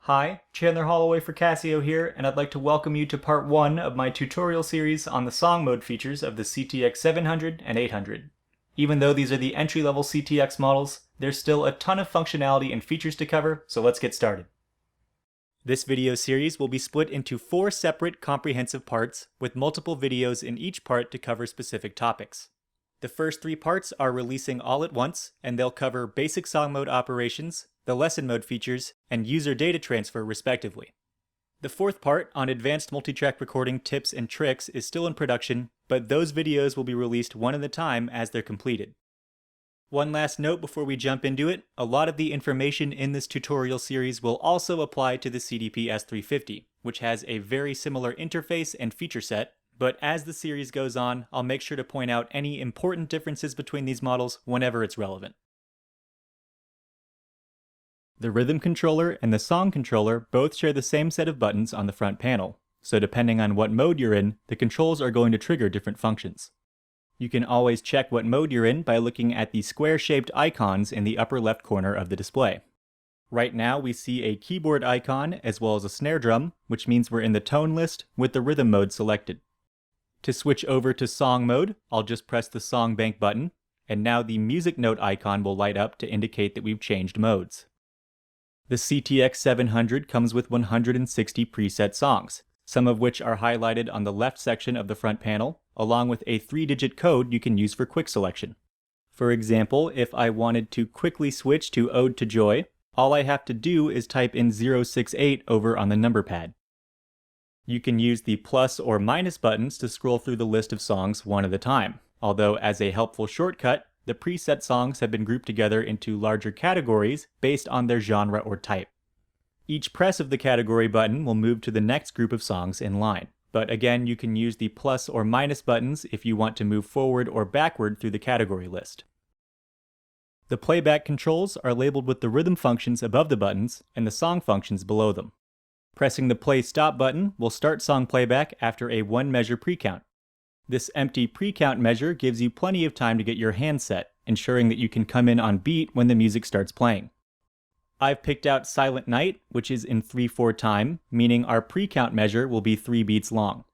Hi, Chandler Holloway for Casio here, and I'd like to welcome you to part 1 of my tutorial series on the song mode features of the CT-X700 and 800. Even though these are the entry-level CTX models, there's still a ton of functionality and features to cover, so let's get started. This video series will be split into 4 separate comprehensive parts, with multiple videos in each part to cover specific topics. The first 3 parts are releasing all at once, and they'll cover basic song mode operations, the lesson mode features, and user data transfer respectively. The 4th part on advanced multitrack recording tips and tricks is still in production, but those videos will be released one at a time as they're completed. One last note before we jump into it, a lot of the information in this tutorial series will also apply to the CDP S350, which has a very similar interface and feature set, but as the series goes on, I'll make sure to point out any important differences between these models whenever it's relevant. The rhythm controller and the song controller both share the same set of buttons on the front panel, so depending on what mode you're in, the controls are going to trigger different functions. You can always check what mode you're in by looking at the square-shaped icons in the upper left corner of the display. Right now we see a keyboard icon as well as a snare drum, which means we're in the tone list with the rhythm mode selected. To switch over to song mode, I'll just press the song bank button, and now the music note icon will light up to indicate that we've changed modes. The CT-X700 comes with 160 preset songs, some of which are highlighted on the left section of the front panel, along with a 3-digit code you can use for quick selection. For example, if I wanted to quickly switch to Ode to Joy, all I have to do is type in 068 over on the number pad. You can use the plus or minus buttons to scroll through the list of songs one at a time, although as a helpful shortcut, the preset songs have been grouped together into larger categories based on their genre or type. Each press of the category button will move to the next group of songs in line, but again you can use the plus or minus buttons if you want to move forward or backward through the category list. The playback controls are labeled with the rhythm functions above the buttons and the song functions below them. Pressing the play stop button will start song playback after a 1-measure pre-count. This empty pre-count measure gives you plenty of time to get your hand set, ensuring that you can come in on beat when the music starts playing. I've picked out Silent Night, which is in 3/4 time, meaning our pre-count measure will be 3 beats long.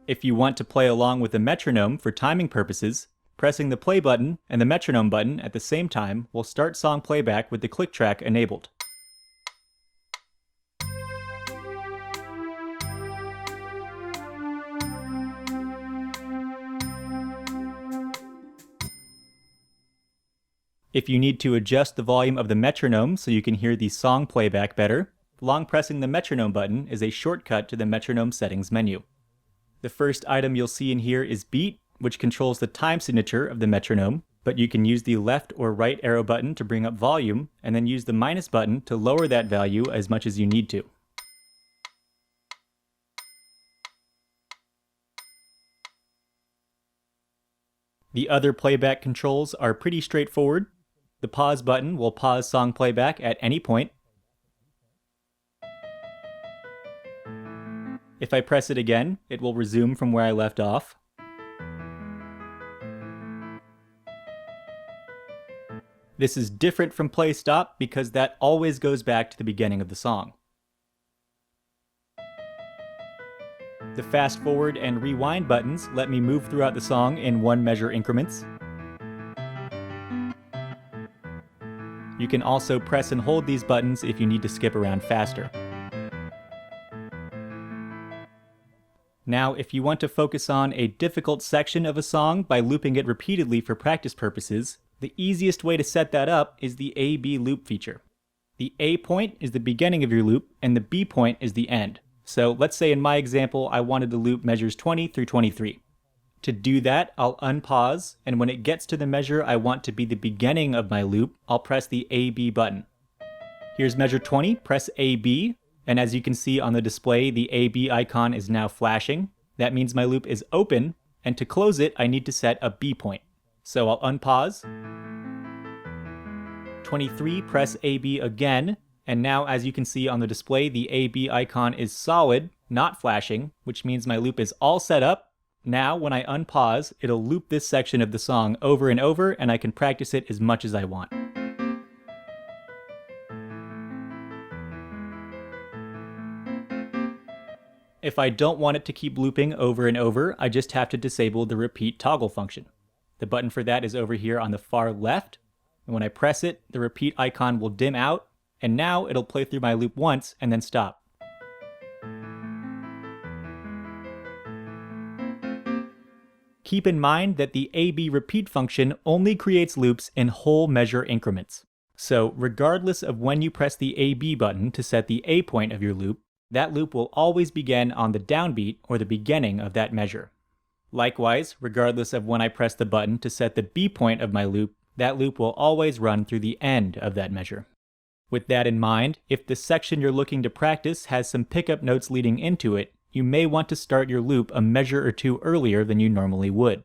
If you want to play along with a metronome for timing purposes, pressing the play button and the metronome button at the same time will start song playback with the click track enabled. If you need to adjust the volume of the metronome so you can hear the song playback better, long pressing the metronome button is a shortcut to the Metronome Settings menu. The first item you'll see in here is beat, which controls the time signature of the metronome, but you can use the left or right arrow button to bring up volume, and then use the minus button to lower that value as much as you need to. The other playback controls are pretty straightforward. The pause button will pause song playback at any point. If I press it again, it will resume from where I left off. This is different from play stop because that always goes back to the beginning of the song. The fast forward and rewind buttons let me move throughout the song in 1-measure increments. You can also press and hold these buttons if you need to skip around faster. Now, if you want to focus on a difficult section of a song by looping it repeatedly for practice purposes, the easiest way to set that up is the A-B loop feature. The A point is the beginning of your loop, and the B point is the end. So let's say in my example, I wanted to loop measures 20 through 23. To do that, I'll unpause, and when it gets to the measure I want to be the beginning of my loop, I'll press the A-B button. Here's measure 20, press A-B, and as you can see on the display, the A-B icon is now flashing. That means my loop is open, and to close it, I need to set a B point. So I'll unpause. 23, press A-B again, and now as you can see on the display, the A-B icon is solid, not flashing, which means my loop is all set up, Now, when I unpause, it'll loop this section of the song over and over, and I can practice it as much as I want. If I don't want it to keep looping over and over, I just have to disable the repeat toggle function. The button for that is over here on the far left, and when I press it, the repeat icon will dim out, and now it'll play through my loop once and then stop. Keep in mind that the AB repeat function only creates loops in whole measure increments. So regardless of when you press the AB button to set the A point of your loop, that loop will always begin on the downbeat or the beginning of that measure. Likewise, regardless of when I press the button to set the B point of my loop, that loop will always run through the end of that measure. With that in mind, if the section you're looking to practice has some pickup notes leading into it, you may want to start your loop a measure or two earlier than you normally would.